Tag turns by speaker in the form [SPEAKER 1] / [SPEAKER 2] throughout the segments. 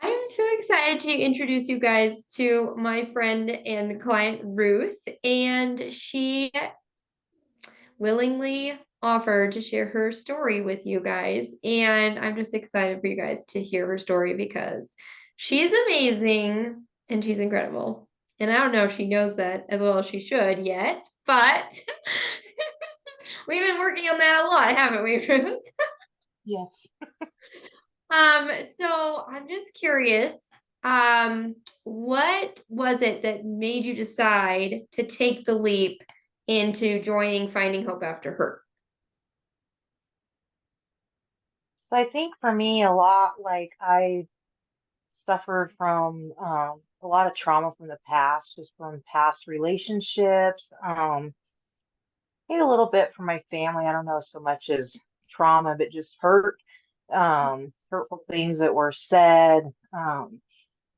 [SPEAKER 1] I'm so excited to introduce you guys to my friend and client Ruth, and she willingly offered to share her story with you guys. And I'm just excited for you guys to hear her story because she's amazing and she's incredible. And I don't know if she knows that as well as she should yet, but we've been working on that a lot, haven't we, Ruth?
[SPEAKER 2] Yes.
[SPEAKER 1] So I'm just curious, what was it that made you decide to take the leap into joining Finding Hope After Hurt?
[SPEAKER 2] So I think for me, a lot like I suffered from a lot of trauma from the past, just from past relationships, maybe a little bit from my family. I don't know so much as trauma, but just hurt, hurtful things that were said,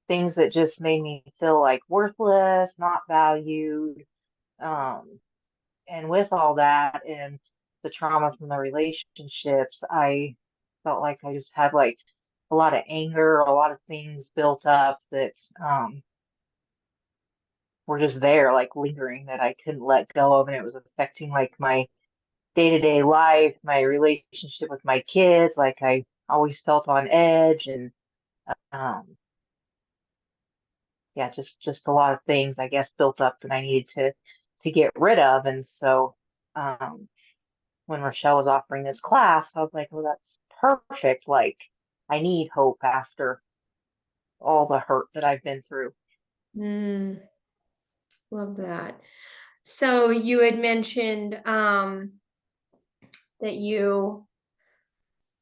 [SPEAKER 2] things that just made me feel like worthless, not valued. Um, and with all that and the trauma from the relationships, I felt like I just had like a lot of anger, a lot of things built up that were just there, like lingering that I couldn't let go of, and it was affecting like my day-to-day life, my relationship with my kids. Like I always felt on edge, and um, yeah, just a lot of things I guess built up that I needed to get rid of, and so. Um, when Rochelle was offering this class, I was like, oh, that's perfect. Like, I need hope after all the hurt that I've been through.
[SPEAKER 1] Mm, love that. So you had mentioned that you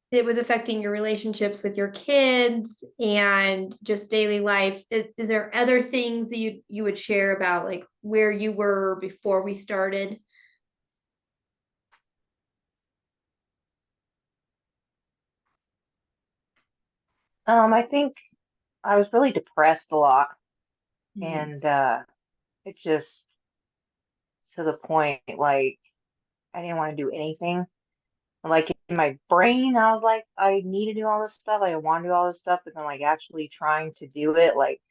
[SPEAKER 1] it was affecting your relationships with your kids and just daily life. Is there other things that you would share about like where you were before we started?
[SPEAKER 2] I think I was really depressed a lot,
[SPEAKER 1] Mm.
[SPEAKER 2] and it just to the point like I didn't want to do anything. Like in my brain, I was like, I need to do all this stuff. Like I want to do all this stuff, but then like actually trying to do it, like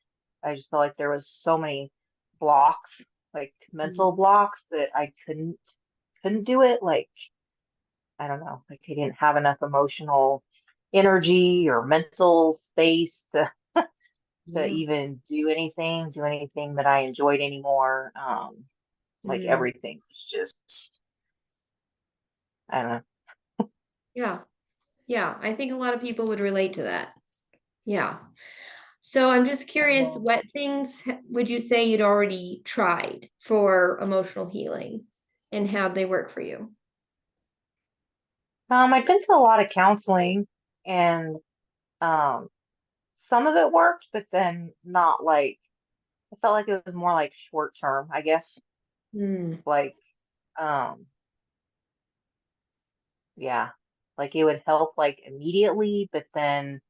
[SPEAKER 2] I just felt like there was so many blocks, like mental
[SPEAKER 1] Mm.
[SPEAKER 2] blocks that I couldn't do it. Like I don't know, like I didn't have enough emotional energy or mental space to
[SPEAKER 1] Yeah.
[SPEAKER 2] even do anything that I enjoyed anymore. Like
[SPEAKER 1] Mm.
[SPEAKER 2] everything was just, I don't know.
[SPEAKER 1] Yeah. Yeah. I think a lot of people would relate to that. Yeah. So I'm just curious,
[SPEAKER 2] Um,
[SPEAKER 1] what things would you say you'd already tried for emotional healing and how'd they work for you?
[SPEAKER 2] I've been to a lot of counseling and um, some of it worked, but then not like, I felt like it was more like short term, I guess.
[SPEAKER 1] Mm.
[SPEAKER 2] Like, um, yeah, like it would help like immediately, but then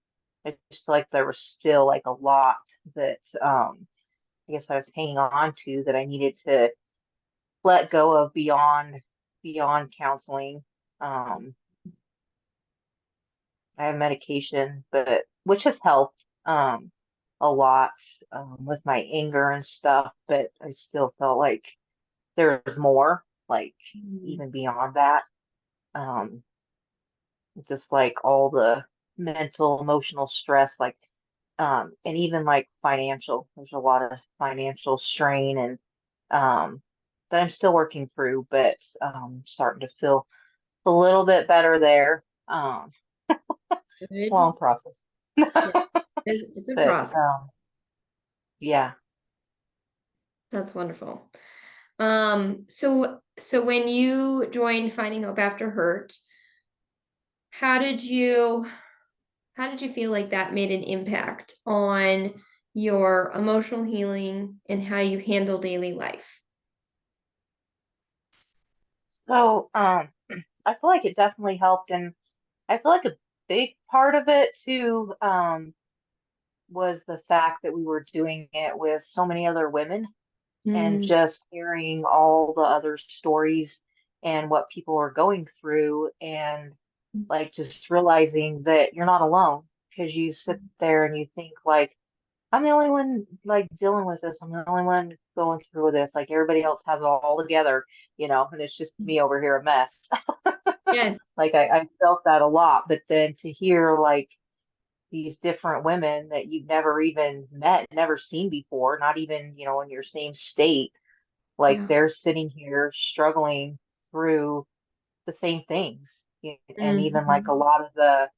[SPEAKER 2] I just feel like there was still like a lot that I guess I was hanging on to that I needed to let go of beyond counseling. Um, I have medication, but which has helped a lot with my anger and stuff, but I still felt like there was more, like
[SPEAKER 1] Mm.
[SPEAKER 2] even beyond that. Um, just like all the mental, emotional stress, like and even like financial. There's a lot of financial strain and that I'm still working through, but starting to feel a little bit better there.
[SPEAKER 1] Good.
[SPEAKER 2] Long process.
[SPEAKER 1] Yeah. It's a
[SPEAKER 2] But
[SPEAKER 1] process.
[SPEAKER 2] yeah.
[SPEAKER 1] That's wonderful. So when you joined Finding Hope After Hurt, how did you how did you feel like that made an impact on your emotional healing and how you handle daily life?
[SPEAKER 2] So I feel like it definitely helped, and I feel like a big part of it too was the fact that we were doing it with so many other women and
[SPEAKER 1] Mm.
[SPEAKER 2] just hearing all the other stories and what people are going through and like just realizing that you're not alone. because you sit there and you think like, I'm the only one like dealing with this. I'm the only one going through this. Like everybody else has it all together, and it's just me over here a mess.
[SPEAKER 1] Yes.
[SPEAKER 2] Like I felt that a lot, but then to hear like these different women that you've never even met, never seen before, not even, in your same state, like
[SPEAKER 1] Yeah.
[SPEAKER 2] they're sitting here struggling through the same things. And even like a
[SPEAKER 1] Mhm.
[SPEAKER 2] lot of the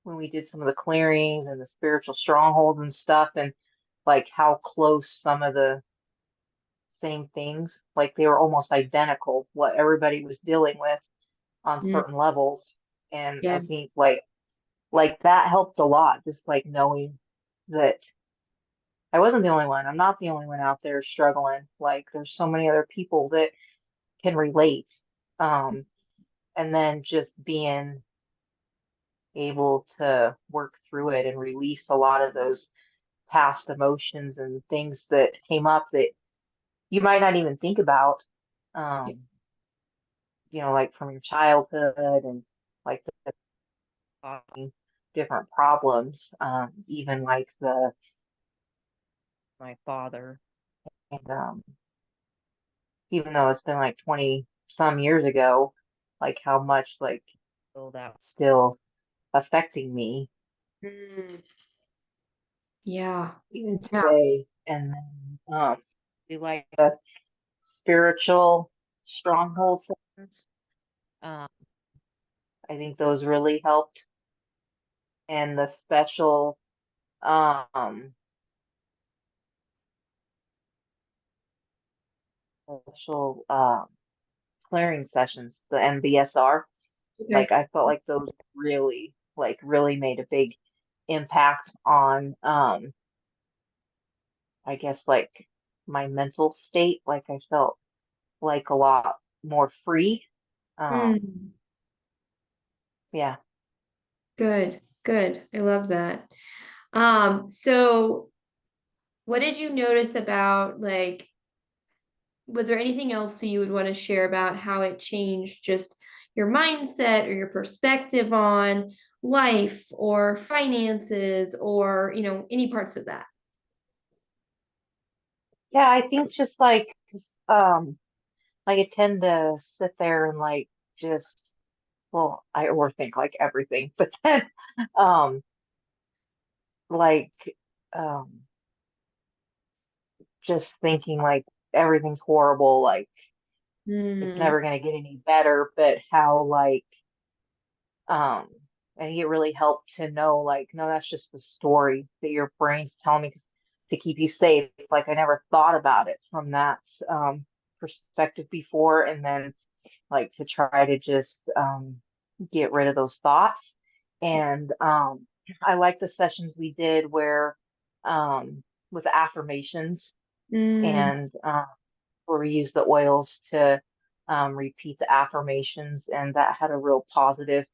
[SPEAKER 2] when we did some of the clearings and the spiritual strongholds and stuff, and like how close some of the same things, like they were almost identical, what everybody was dealing with on
[SPEAKER 1] Mm.
[SPEAKER 2] certain levels. And I
[SPEAKER 1] Yes.
[SPEAKER 2] think like that helped a lot, just like knowing that I wasn't the only one. I'm not the only one out there struggling. Like there's so many other people that can relate. Um, and then just being able to work through it and release a lot of those past emotions and things that came up that you might not even think about,
[SPEAKER 1] Yeah.
[SPEAKER 2] um, like from your childhood and like the different problems, even like my father. And even though it's been like 20 some years ago, like how much like still that's still affecting me
[SPEAKER 1] Mm. Yeah.
[SPEAKER 2] even
[SPEAKER 1] Yeah.
[SPEAKER 2] today. And then we like the spiritual stronghold sessions. Um, I think those really helped. And the um special clearing sessions, the MBSR,
[SPEAKER 1] Okay.
[SPEAKER 2] like I felt like those really made a big impact on I guess like my mental state. Like I felt like a lot more free.
[SPEAKER 1] Mm.
[SPEAKER 2] Yeah.
[SPEAKER 1] Good. Good. I love that. So what did you notice about like, was there anything else that you would want to share about how it changed just your mindset or your perspective on life or finances or, any parts of that?
[SPEAKER 2] Yeah, I think just like 'cause, like I tend to sit there and like just well, I overthink like everything, but then um like um just thinking like everything's horrible, like it's
[SPEAKER 1] Mm,
[SPEAKER 2] never gonna get any better, but how like um I think it really helped to know like no, that's just the story that your brain's telling me 'cause to keep you safe. Like I never thought about it from that perspective before, and then like to try to just get rid of those thoughts. And I like the sessions we did where with affirmations
[SPEAKER 1] mm,
[SPEAKER 2] and where we use the oils to repeat the affirmations, and that had a real positive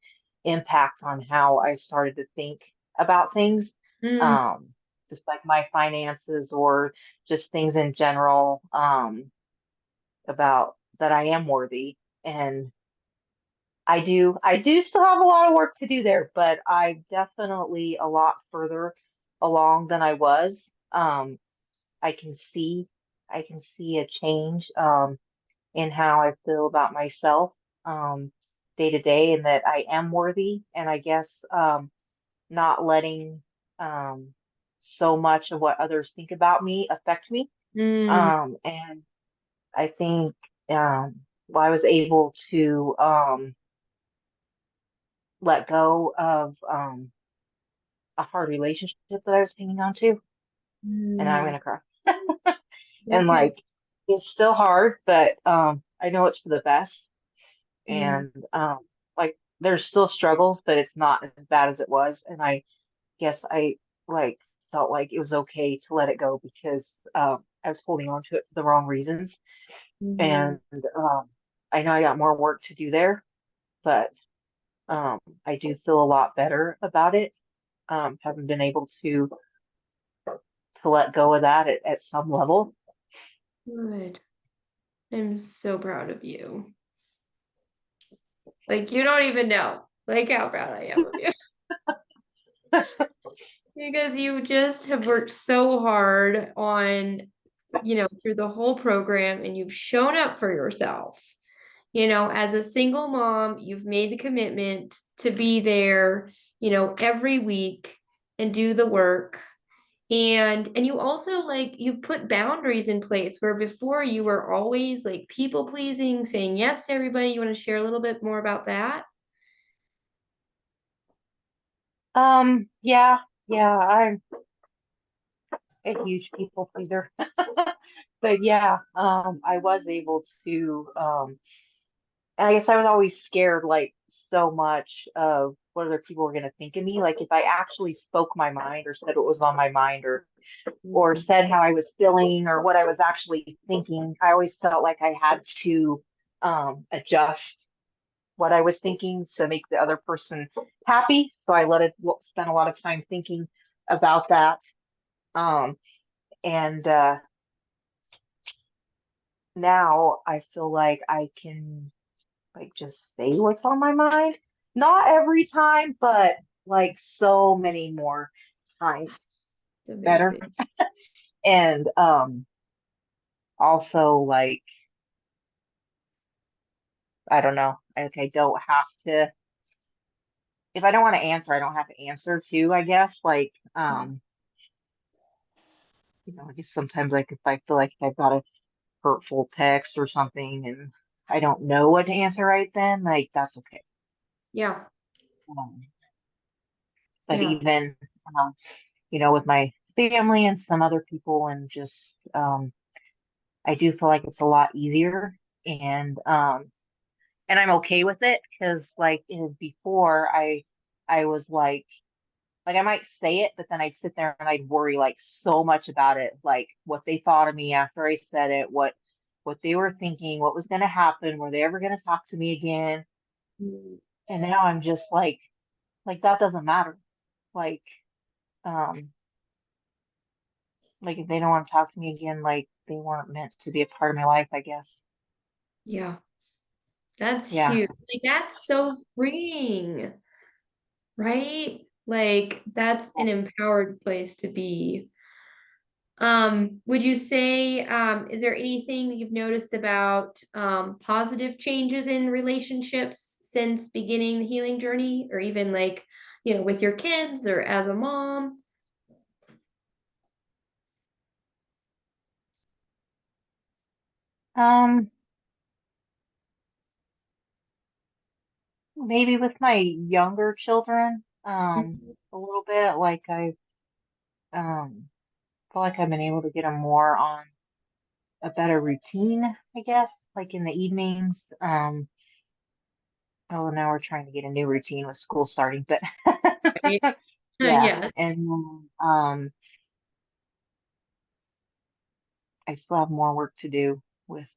[SPEAKER 2] impact on how I started to think about things,
[SPEAKER 1] mm,
[SPEAKER 2] um, just like my finances or just things in general, about that I am worthy. And I do still have a lot of work to do there, but I'm definitely a lot further along than I was. I can see I can see a change in how I feel about myself day to day, and that I am worthy. And I guess not letting um, so much of what others think about me affect me.
[SPEAKER 1] mm,
[SPEAKER 2] And I think well, I was able to let go of a hard relationship that I was hanging on to, and I'm
[SPEAKER 1] mm.
[SPEAKER 2] gonna cry. And
[SPEAKER 1] Okay.
[SPEAKER 2] like it's still hard, but I know it's for the best.
[SPEAKER 1] Mm,
[SPEAKER 2] And like there's still struggles, but it's not as bad as it was. And I guess I like felt like it was okay to let it go because I was holding on to it for the wrong reasons.
[SPEAKER 1] mhm.
[SPEAKER 2] And I know I got more work to do there, but I do feel a lot better about it. Having been able to let go of that at some level.
[SPEAKER 1] Good. I'm so proud of you. Like, you don't even know, like, how proud I am of you. Because you just have worked so hard on, through the whole program and you've shown up for yourself. As a single mom, you've made the commitment to be there, every week and do the work. And you also you've put boundaries in place where before you were always like people pleasing, saying yes to everybody. You want to share a little bit more about that?
[SPEAKER 2] Yeah, yeah, I'm a huge people pleaser. But yeah, I was able to, and I guess I was always scared, like, so much of what other people were going to think of me. Like, if I actually spoke my mind or said what was on my mind or
[SPEAKER 1] Mhm.
[SPEAKER 2] said how I was feeling or what I was actually thinking, I always felt like I had to adjust what I was thinking to make the other person happy. So I let it spend a lot of time thinking about that. Um, and now I feel like I can like just say what's on my mind. Not every time, but like so many more times better.
[SPEAKER 1] Amazing.
[SPEAKER 2] And also like I don't know, like I don't have to if I don't want to answer, I don't have to answer too, I guess. Like I guess sometimes like if I feel like I've got a hurtful text or something and I don't know what to answer right then, like that's okay.
[SPEAKER 1] Yeah.
[SPEAKER 2] Um, but
[SPEAKER 1] Yeah.
[SPEAKER 2] even um, with my family and some other people and just I do feel like it's a lot easier and I'm okay with it because like before I was like I might say it, but then I'd sit there and I'd worry like so much about it, like what they thought of me after I said it, what they were thinking, what was going to happen, were they ever going to talk to me again?
[SPEAKER 1] Mm.
[SPEAKER 2] And now I'm just like that doesn't matter. Like um like if they don't want to talk to me again, like they weren't meant to be a part of my life, I guess.
[SPEAKER 1] Yeah. That's
[SPEAKER 2] Yeah.
[SPEAKER 1] huge. Like that's so freeing, right? Like that's an empowered place to be. Would you say, is there anything that you've noticed about positive changes in relationships since beginning the healing journey, or even with your kids or as a mom?
[SPEAKER 2] Um, Maybe with my younger children,
[SPEAKER 1] Mhm.
[SPEAKER 2] a little bit, like I feel like I've been able to get them more on a better routine, I guess, like in the evenings. Oh, now we're trying to get a new routine with school starting, but
[SPEAKER 1] Right?
[SPEAKER 2] yeah.
[SPEAKER 1] Yeah.
[SPEAKER 2] And I still have more work to do with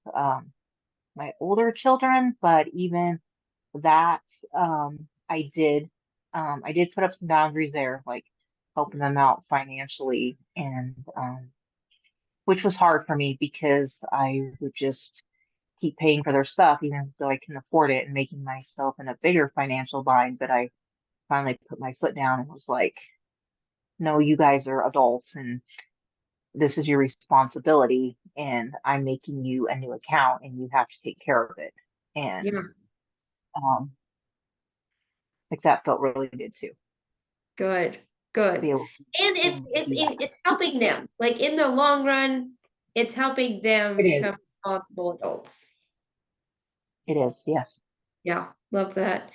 [SPEAKER 2] my older children, but even that, I did put up some boundaries there, like helping them out financially, and which was hard for me because I would just keep paying for their stuff, even though I can afford it, and making myself in a bigger financial bind. But I finally put my foot down and was like, no, you guys are adults and this is your responsibility. And I'm making you a new account and you have to take care of it. And
[SPEAKER 1] Yeah.
[SPEAKER 2] um, like that felt really good too,
[SPEAKER 1] Good. Good.
[SPEAKER 2] be able
[SPEAKER 1] And
[SPEAKER 2] to
[SPEAKER 1] it's
[SPEAKER 2] do that.
[SPEAKER 1] it's helping them. Like in the long run, it's helping them
[SPEAKER 2] It is.
[SPEAKER 1] become responsible adults.
[SPEAKER 2] It is. Yes.
[SPEAKER 1] Yeah, love that.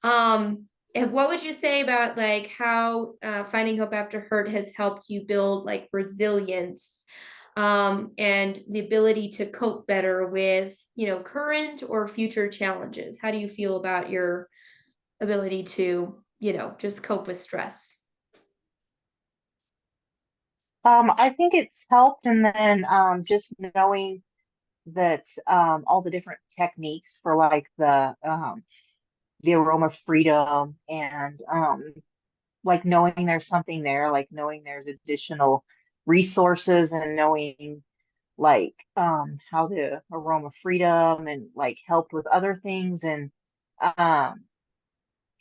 [SPEAKER 1] And what would you say about how finding hope after hurt has helped you build resilience, and the ability to cope better with, current or future challenges? How do you feel about your ability to, just cope with stress?
[SPEAKER 2] I think it's helped. And then just knowing that all the different techniques for like the aroma freedom and like knowing there's something there, like knowing there's additional resources and knowing like how the aroma freedom and like help with other things and um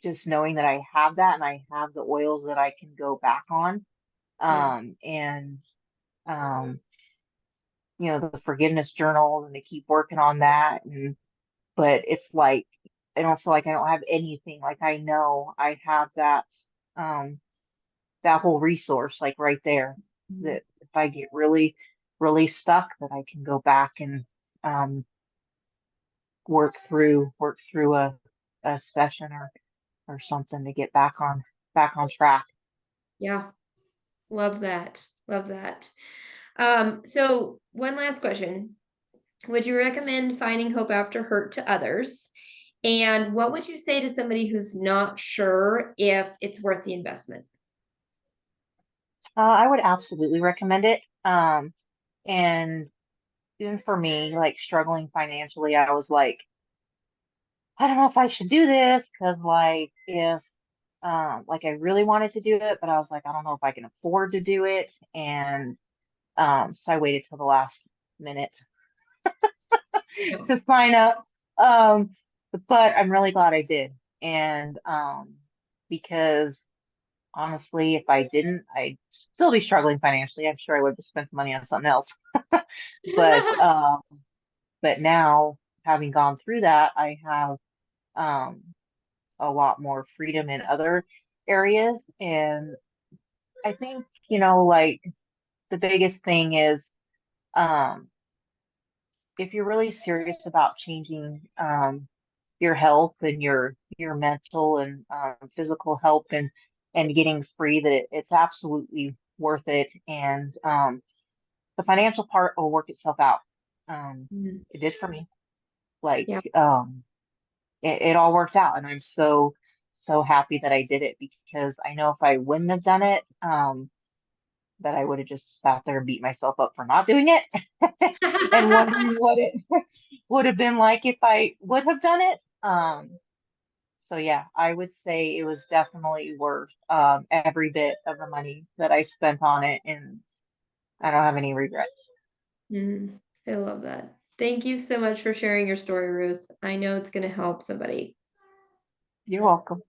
[SPEAKER 2] just knowing that I have that and I have the oils that I can go back on.
[SPEAKER 1] Yeah.
[SPEAKER 2] And the forgiveness journals and to keep working on that. But it's like I don't feel like I don't have anything. Like I know I have um that whole resource like right there
[SPEAKER 1] Mhm.
[SPEAKER 2] that if I get really, really stuck that I can go back and um work through a session or something to get back on track.
[SPEAKER 1] Yeah. Love that. Love that. So one last question. Would you recommend finding hope after hurt to others? And what would you say to somebody who's not sure if it's worth the investment?
[SPEAKER 2] I would absolutely recommend it. And even for me, like struggling financially, I was I don't know if I should do this because like if like I really wanted to do it, but I was like, I don't know if I can afford to do it. And so I waited till the last minute
[SPEAKER 1] Yeah.
[SPEAKER 2] to sign up. Um, but I'm really glad I did. And because honestly, if I didn't, I'd still be struggling financially. I'm sure I would have spent the money on something else. But now having gone through that, I have um a lot more freedom in other areas. And I think, like the biggest thing is um if you're really serious about changing your health and your mental and physical health and getting free, that it's absolutely worth it. And the financial part will work itself out.
[SPEAKER 1] Mhm.
[SPEAKER 2] It did for me. Like
[SPEAKER 1] Yeah.
[SPEAKER 2] it all worked out, and I'm so happy that I did it because I know if I wouldn't have done it, that I would have just sat there and beat myself up for not doing it and wondering what it would have been like if I would have done it. So yeah, I would say it was definitely worth every bit of the money that I spent on it, and I don't have any regrets.
[SPEAKER 1] Mhm. I love that. Thank you so much for sharing your story, Ruth. I know it's going to help somebody.
[SPEAKER 2] You're welcome.